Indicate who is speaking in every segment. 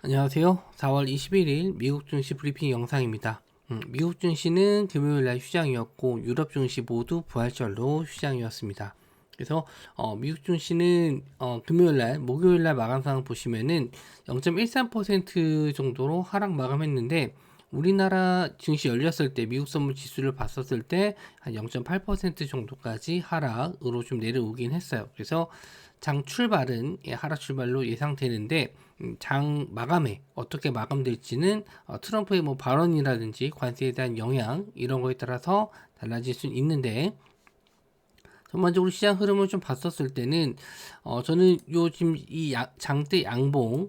Speaker 1: 안녕하세요. 4월 21일 미국 증시 브리핑 영상입니다. 미국 증시는 금요일날 휴장이었고 유럽 증시 모두 부활절로 휴장이었습니다. 그래서 미국 증시는 금요일날, 목요일날 마감 상황 보시면은 0.13% 정도로 하락 마감했는데 우리나라 증시 열렸을 때 미국 선물 지수를 봤었을 때 한 0.8% 정도까지 하락으로 좀 내려오긴 했어요. 그래서 장 출발은 하락 출발로 예상되는데 장 마감에 어떻게 마감될지는 트럼프의 뭐 발언이라든지 관세에 대한 영향 이런 거에 따라서 달라질 수는 있는데 전반적으로 시장 흐름을 좀 봤었을 때는 저는 요 지금 이 장대 양봉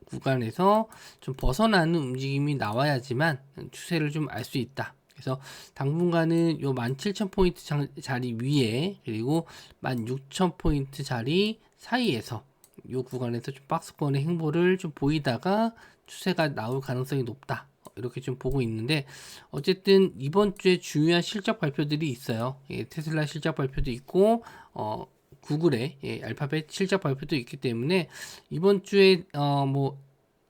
Speaker 1: 구간에서 좀 벗어나는 움직임이 나와야지만 추세를 좀 알 수 있다. 그래서 당분간은 요 17,000포인트 자리 위에 그리고 16,000포인트 자리 사이에서 요 구간에서 좀 박스권의 행보를 좀 보이다가 추세가 나올 가능성이 높다. 이렇게 좀 보고 있는데 어쨌든 이번 주에 중요한 실적 발표들이 있어요. 테슬라 실적 발표도 있고 구글의 알파벳 실적 발표도 있기 때문에 이번 주에 뭐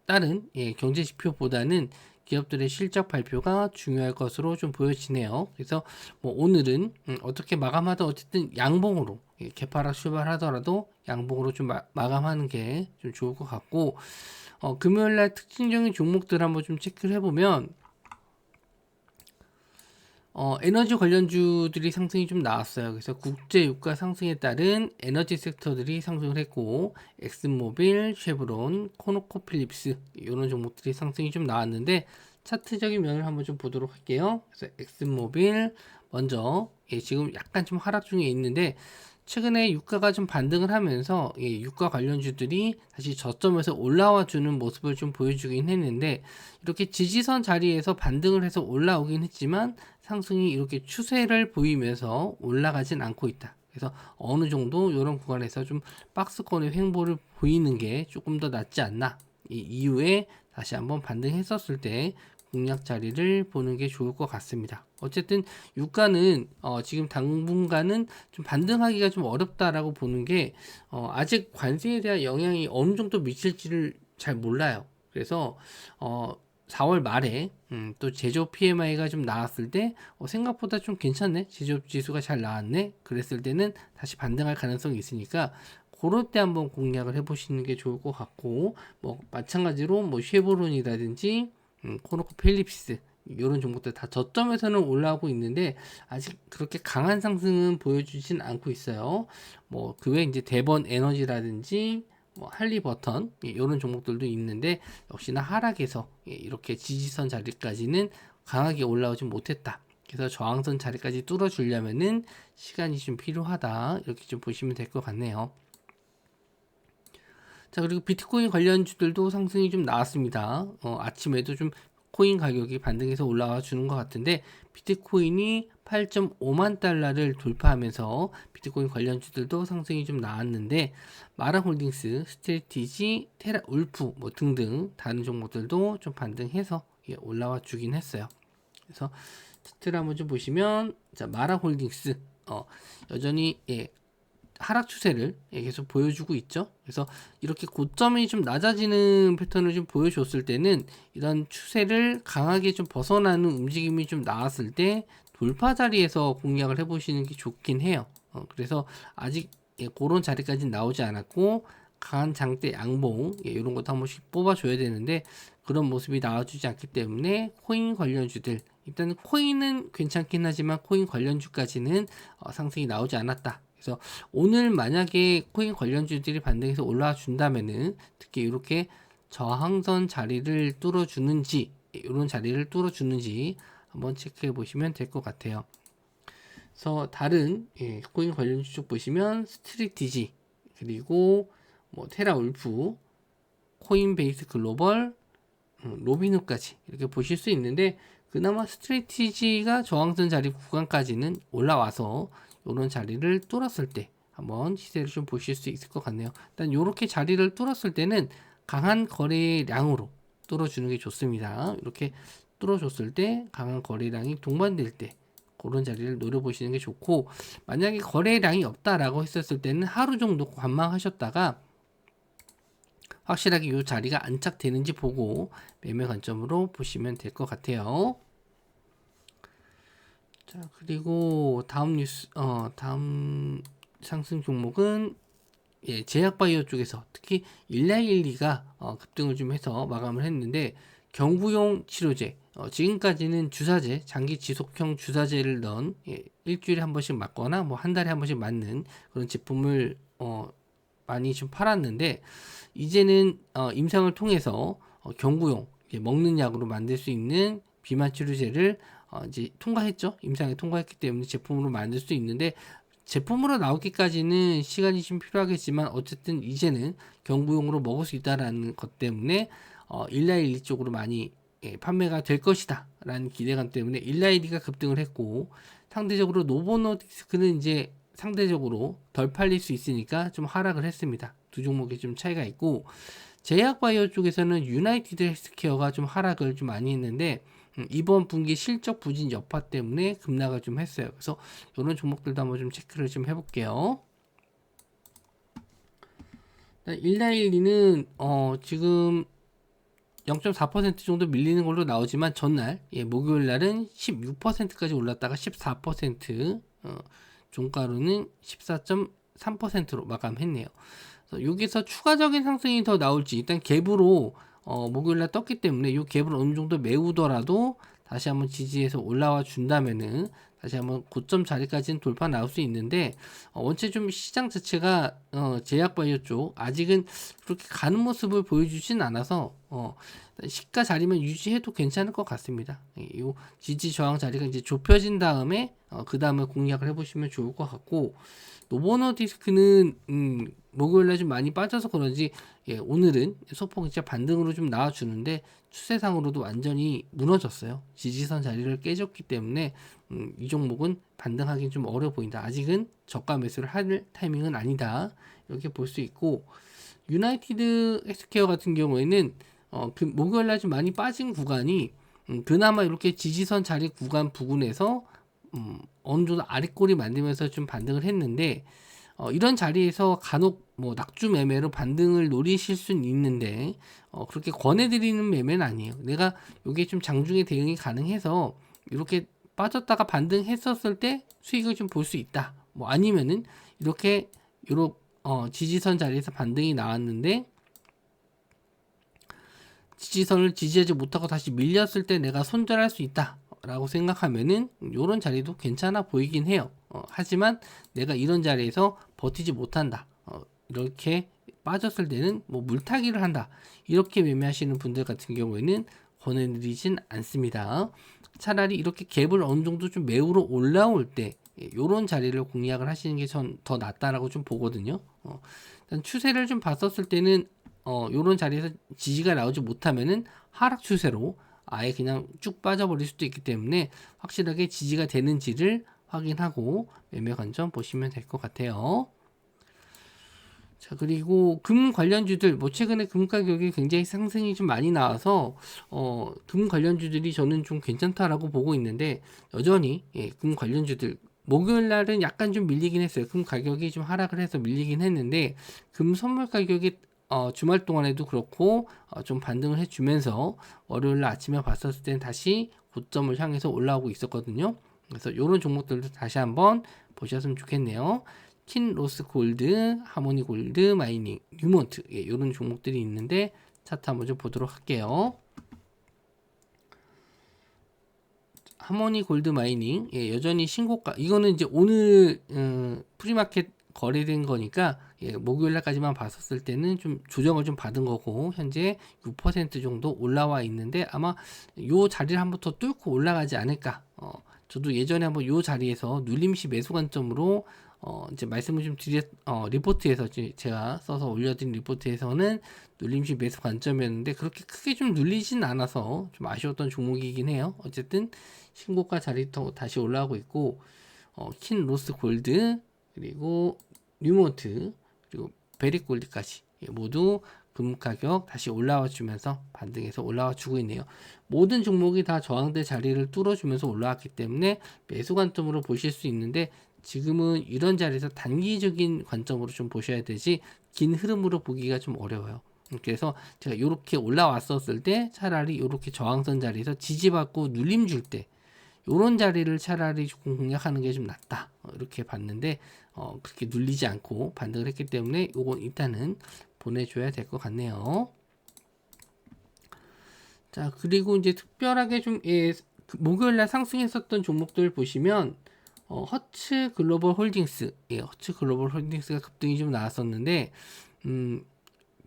Speaker 1: 다른 경제 지표보다는 기업들의 실적 발표가 중요할 것으로 좀 보여지네요. 그래서 뭐 오늘은 어떻게 마감하든 어쨌든 양봉으로 개파락 출발하더라도 양봉으로 좀 마감하는 게 좀 좋을 것 같고 금요일날 특징적인 종목들 한번 좀 체크를 해보면 에너지 관련주들이 상승이 좀 나왔어요. 그래서 국제 유가 상승에 따른 에너지 섹터들이 상승을 했고, 엑슨모빌, 쉐브론, 코노코필립스 이런 종목들이 상승이 좀 나왔는데 차트적인 면을 한번 좀 보도록 할게요. 그래서 엑슨모빌 먼저 지금 약간 좀 하락 중에 있는데 최근에 유가가 좀 반등을 하면서 유가 관련주들이 다시 저점에서 올라와 주는 모습을 좀 보여주긴 했는데 이렇게 지지선 자리에서 반등을 해서 올라오긴 했지만 상승이 이렇게 추세를 보이면서 올라가진 않고 있다. 그래서 어느 정도 이런 구간에서 좀 박스권의 횡보를 보이는 게 조금 더 낫지 않나. 이 이후에 다시 한번 반등했었을 때 공략 자리를 보는 게 좋을 것 같습니다. 어쨌든 유가는 지금 당분간은 좀 반등하기가 좀 어렵다라고 보는 게 아직 관세에 대한 영향이 어느 정도 미칠지를 잘 몰라요. 그래서 4월 말에 또 제조업 PMI가 좀 나왔을 때 생각보다 좀 괜찮네, 제조업 지수가 잘 나왔네, 그랬을 때는 다시 반등할 가능성이 있으니까 그럴 때 한번 공략을 해보시는 게 좋을 것 같고 뭐 마찬가지로 뭐 쉐보론이라든지 코노코 필립스 이런 종목들 다 저점에서는 올라오고 있는데 아직 그렇게 강한 상승은 보여주진 않고 있어요. 뭐 그 외에 이제 대번 에너지라든지 뭐 할리버턴 이런 종목들도 있는데 역시나 하락에서 이렇게 지지선 자리까지는 강하게 올라오지 못했다. 그래서 저항선 자리까지 뚫어주려면은 시간이 좀 필요하다. 이렇게 좀 보시면 될 것 같네요. 자, 그리고 비트코인 관련주들도 상승이 좀 나왔습니다. 아침에도 좀 코인 가격이 반등해서 올라와 주는 것 같은데 비트코인이 8.5만 달러를 돌파하면서 비트코인 관련주들도 상승이 좀 나왔는데 마라홀딩스, 스트레티지, 테라 울프 뭐 등등 다른 종목들도 좀 반등해서 올라와 주긴 했어요. 그래서 차트를 한번 좀 보시면 자, 마라홀딩스 여전히 하락 추세를 계속 보여주고 있죠. 그래서 이렇게 고점이 좀 낮아지는 패턴을 좀 보여줬을 때는 이런 추세를 강하게 좀 벗어나는 움직임이 좀 나왔을 때 돌파 자리에서 공략을 해보시는 게 좋긴 해요. 그래서 아직 그런 자리까지 나오지 않았고 강한 장대 양봉 이런 것도 한 번씩 뽑아줘야 되는데 그런 모습이 나와주지 않기 때문에 코인 관련주들 일단 코인은 괜찮긴 하지만 코인 관련주까지는 상승이 나오지 않았다. 그래서 오늘 만약에 코인 관련주들이 반등해서 올라와 준다면은 특히 이렇게 저항선 자리를 뚫어주는지 이런 자리를 뚫어주는지 한번 체크해 보시면 될 것 같아요. 그래서 다른 코인 관련주 쪽 보시면 스트리티지 그리고 뭐 테라울프, 코인베이스 글로벌, 로빈후까지 이렇게 보실 수 있는데 그나마 스트레티지가 저항선 자리 구간까지는 올라와서 이런 자리를 뚫었을 때 한번 시세를 좀 보실 수 있을 것 같네요. 일단 이렇게 자리를 뚫었을 때는 강한 거래량으로 뚫어주는 게 좋습니다. 이렇게 뚫어줬을 때 강한 거래량이 동반될 때 그런 자리를 노려보시는 게 좋고 만약에 거래량이 없다라고 했었을 때는 하루 정도 관망하셨다가 확실하게 이 자리가 안착되는지 보고 매매 관점으로 보시면 될 것 같아요. 자, 그리고 다음 상승 종목은 제약바이오 쪽에서 특히 1412가 급등을 좀 해서 마감을 했는데, 경구용 치료제, 지금까지는 주사제, 장기 지속형 주사제를 넣은 일주일에 한 번씩 맞거나 뭐 한 달에 한 번씩 맞는 그런 제품을 많이 좀 팔았는데, 이제는 임상을 통해서 경구용 먹는 약으로 만들 수 있는 비만 치료제를 이제 통과했죠. 임상에 통과했기 때문에 제품으로 만들 수 있는데, 제품으로 나오기까지는 시간이 좀 필요하겠지만 어쨌든 이제는 경구용으로 먹을 수 있다라는 것 때문에 1412 쪽으로 많이 판매가 될 것이다 라는 기대감 때문에 1412가 급등을 했고, 상대적으로 노보노디스크는 이제 상대적으로 덜 팔릴 수 있으니까 좀 하락을 했습니다. 두 종목이 좀 차이가 있고, 제약바이오 쪽에서는 유나이티드 헬스케어가 좀 하락을 좀 많이 했는데, 이번 분기 실적 부진 여파 때문에 급락을 좀 했어요. 그래서 이런 종목들도 한번 좀 체크를 좀 해볼게요. 1412는 지금 0.4% 정도 밀리는 걸로 나오지만 전날 목요일 날은 16%까지 올랐다가 14%, 종가로는 14.3%로 마감했네요. 여기서 추가적인 상승이 더 나올지, 일단 갭으로 목요일날 떴기 때문에 이 갭을 어느 정도 메우더라도 다시 한번 지지해서 올라와 준다면은 다시 한번 고점 자리까지는 돌파 나올 수 있는데, 원체 좀 시장 자체가 제약바이오 쪽 아직은 그렇게 가는 모습을 보여주진 않아서 시가 자리만 유지해도 괜찮을 것 같습니다. 이 지지 저항 자리가 이제 좁혀진 다음에 그 다음에 공략을 해보시면 좋을 것 같고, 노보노디스크는 목요일날 좀 많이 빠져서 그런지 오늘은 소폭 이제 반등으로 좀 나와주는데, 추세상으로도 완전히 무너졌어요. 지지선 자리를 깨졌기 때문에 이 종목은 반등하기는 좀 어려 보인다. 아직은 저가 매수를 할 타이밍은 아니다, 이렇게 볼 수 있고, 유나이티드 헬스케어 같은 경우에는 그 목요일날 좀 많이 빠진 구간이 그나마 이렇게 지지선 자리 구간 부근에서 어느 정도 아랫골이 만들면서 좀 반등을 했는데, 이런 자리에서 간혹 뭐 낙주 매매로 반등을 노리실 수는 있는데 그렇게 권해드리는 매매는 아니에요. 내가 이게 좀 장중에 대응이 가능해서 이렇게 빠졌다가 반등했었을 때 수익을 좀 볼 수 있다. 뭐 아니면은 이렇게 지지선 자리에서 반등이 나왔는데 지지선을 지지하지 못하고 다시 밀렸을 때 내가 손절할 수 있다 라고 생각하면은 요런 자리도 괜찮아 보이긴 해요. 하지만 내가 이런 자리에서 버티지 못한다, 이렇게 빠졌을 때는 뭐 물타기를 한다, 이렇게 매매하시는 분들 같은 경우에는 권해드리진 않습니다. 차라리 이렇게 갭을 어느 정도 좀 메우러 올라올 때 요런 자리를 공략을 하시는 게 전 더 낫다라고 좀 보거든요. 일단 추세를 좀 봤었을 때는 요런 자리에서 지지가 나오지 못하면은 하락 추세로 아예 그냥 쭉 빠져버릴 수도 있기 때문에 확실하게 지지가 되는지를 확인하고 매매 관점 보시면 될 것 같아요. 자, 그리고 금 관련주들, 뭐 최근에 금 가격이 굉장히 상승이 좀 많이 나와서 금 관련주들이 저는 좀 괜찮다라고 보고 있는데, 여전히 금 관련주들 목요일 날은 약간 좀 밀리긴 했어요. 금 가격이 좀 하락을 해서 밀리긴 했는데, 금 선물 가격이 주말 동안에도 그렇고 좀 반등을 해주면서 월요일 날 아침에 봤었을 때는 다시 고점을 향해서 올라오고 있었거든요. 그래서 이런 종목들도 다시 한번 보셨으면 좋겠네요. 킨로스 골드, 하모니 골드 마이닝, 뉴몬트, 이런 종목들이 있는데 차트 한번 좀 보도록 할게요. 하모니 골드 마이닝, 여전히 신고가. 이거는 이제 오늘 프리마켓 거래된 거니까 목요일 날까지만 봤었을 때는 좀 조정을 좀 받은 거고, 현재 6% 정도 올라와 있는데 아마 요 자리를 한번 더 뚫고 올라가지 않을까. 저도 예전에 한번 요 자리에서 눌림시 매수 관점으로 이제 말씀을 좀 리포트에서 제가 써서 올려드린 리포트에서는 눌림시 매수 관점이었는데 그렇게 크게 좀 눌리진 않아서 좀 아쉬웠던 종목이긴 해요. 어쨌든 신고가 자리부터 다시 올라오고 있고, 킨로스 골드, 그리고 뉴몬트, 그리고 베리골드까지 모두 금 가격 다시 올라와 주면서 반등해서 올라와 주고 있네요. 모든 종목이 다 저항대 자리를 뚫어주면서 올라왔기 때문에 매수 관점으로 보실 수 있는데, 지금은 이런 자리에서 단기적인 관점으로 좀 보셔야 되지 긴 흐름으로 보기가 좀 어려워요. 그래서 제가 이렇게 올라왔었을 때 차라리 이렇게 저항선 자리에서 지지받고 눌림 줄 때 요런 자리를 차라리 조금 공략하는 게 좀 낫다, 이렇게 봤는데 그렇게 눌리지 않고 반등을 했기 때문에 요건 일단은 보내줘야 될 것 같네요. 자, 그리고 이제 특별하게 좀 목요일날 상승했었던 종목들 보시면 허츠 글로벌 홀딩스, 허츠 글로벌 홀딩스가 급등이 좀 나왔었는데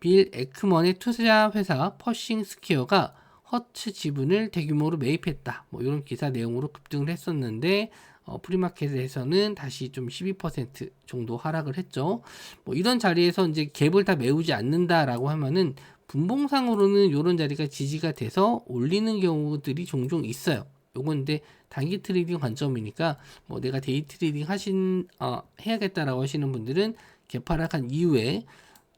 Speaker 1: 빌 에크먼의 투자 회사 퍼싱 스퀘어가 허츠 지분을 대규모로 매입했다, 뭐 이런 기사 내용으로 급등을 했었는데 프리마켓에서는 다시 좀 12% 정도 하락을 했죠. 뭐 이런 자리에서 이제 갭을 다 메우지 않는다라고 하면은 분봉상으로는 이런 자리가 지지가 돼서 올리는 경우들이 종종 있어요. 요건 근데 단기 트레이딩 관점이니까 뭐 내가 데이 트레이딩 해야겠다라고 하시는 분들은 갭 하락한 이후에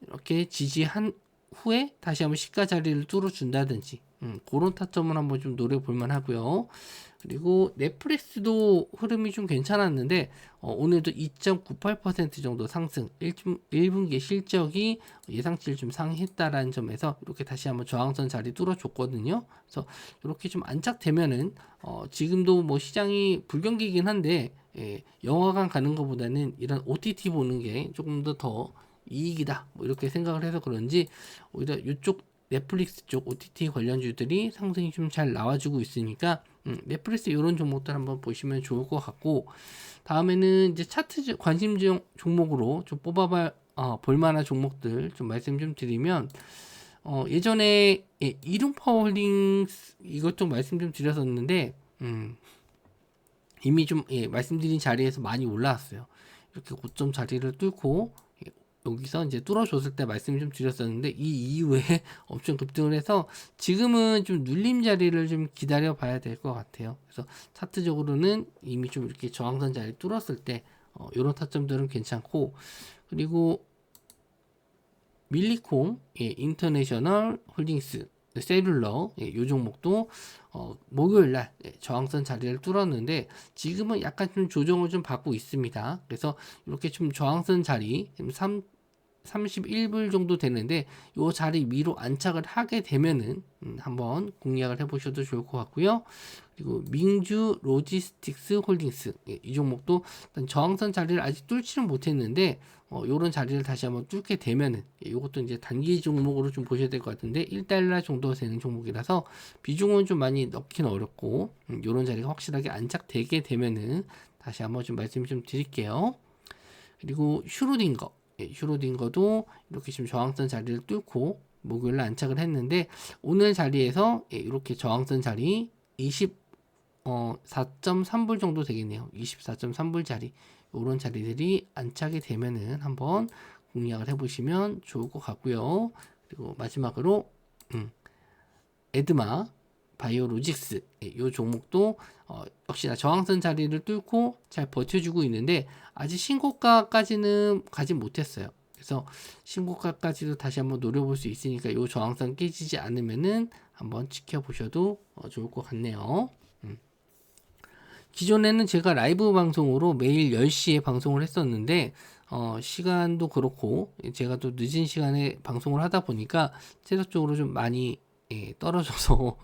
Speaker 1: 이렇게 지지한 후에 다시 한번 시가 자리를 뚫어준다든지 그런 타점을 한번 좀 노려볼만 하고요. 그리고 넷플릭스도 흐름이 좀 괜찮았는데 오늘도 2.98% 정도 상승, 1분기 실적이 예상치를 좀 상회했다라는 점에서 이렇게 다시 한번 저항선 자리 뚫어줬거든요. 그래서 이렇게 좀 안착되면은 지금도 뭐 시장이 불경기이긴 한데 영화관 가는 것보다는 이런 OTT 보는 게 조금 더 이익이다, 뭐 이렇게 생각을 해서 그런지 오히려 이쪽 넷플릭스 쪽 OTT 관련주들이 상승이 좀 잘 나와주고 있으니까 넷플릭스 이런 종목들 한번 보시면 좋을 것 같고, 다음에는 이제 차트 관심 종목으로 좀 볼만한 종목들 좀 말씀 좀 드리면 예전에 이lum파워홀딩스 이것 좀 말씀 좀 드렸었는데 이미 좀 말씀드린 자리에서 많이 올라왔어요. 이렇게 고점 자리를 뚫고 여기서 이제 뚫어줬을 때 말씀 좀 드렸었는데 이 이후에 엄청 급등을 해서 지금은 좀 눌림 자리를 좀 기다려 봐야 될 것 같아요. 그래서 차트적으로는 이미 좀 이렇게 저항선 자리 뚫었을 때 이런 타점들은 괜찮고, 그리고 밀리콤 인터내셔널 홀딩스 셀룰러 이 종목도 목요일날 저항선 자리를 뚫었는데 지금은 약간 좀 조정을 좀 받고 있습니다. 그래서 이렇게 좀 저항선 자리 31불 정도 되는데 이 자리 위로 안착을 하게 되면은 한번 공략을 해보셔도 좋을 것 같고요. 그리고 민주 로지스틱스 홀딩스 이 종목도 일단 저항선 자리를 아직 뚫지는 못했는데 요런 자리를 다시 한번 뚫게 되면은 이것도 이제 단기 종목으로 좀 보셔야 될 것 같은데 1달러 정도 되는 종목이라서 비중은 좀 많이 넣긴 어렵고 요런 자리가 확실하게 안착되게 되면은 다시 한번 좀 말씀 좀 드릴게요. 그리고 슈로딩거도 이렇게 지금 저항선 자리를 뚫고 목요일에 안착을 했는데 오늘 자리에서 이렇게 저항선 자리 4.3불 정도 되겠네요. 24.3불 자리 이런 자리들이 안착이 되면은 한번 공략을 해보시면 좋을 것 같고요. 그리고 마지막으로 에드마 바이오로직스 이 종목도 역시나 저항선 자리를 뚫고 잘 버텨주고 있는데 아직 신고가까지는 가지 못했어요. 그래서 신고가까지도 다시 한번 노려볼 수 있으니까 이 저항선 깨지지 않으면은 한번 지켜보셔도 좋을 것 같네요. 기존에는 제가 라이브 방송으로 매일 10시에 방송을 했었는데 시간도 그렇고 제가 또 늦은 시간에 방송을 하다 보니까 체력적으로 좀 많이 떨어져서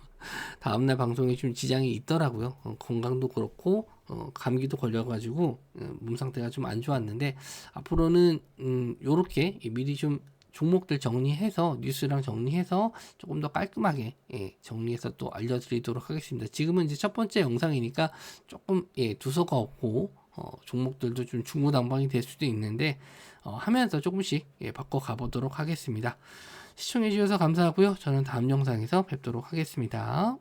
Speaker 1: 다음날 방송에 좀 지장이 있더라고요. 건강도 그렇고 감기도 걸려가지고 몸 상태가 좀 안 좋았는데 앞으로는 요렇게 미리 좀 종목들 정리해서 뉴스랑 정리해서 조금 더 깔끔하게 정리해서 또 알려드리도록 하겠습니다. 지금은 이제 첫 번째 영상이니까 조금 두서가 없고 종목들도 좀 중구난방이 될 수도 있는데 하면서 조금씩 바꿔 가보도록 하겠습니다. 시청해주셔서 감사하고요. 저는 다음 영상에서 뵙도록 하겠습니다.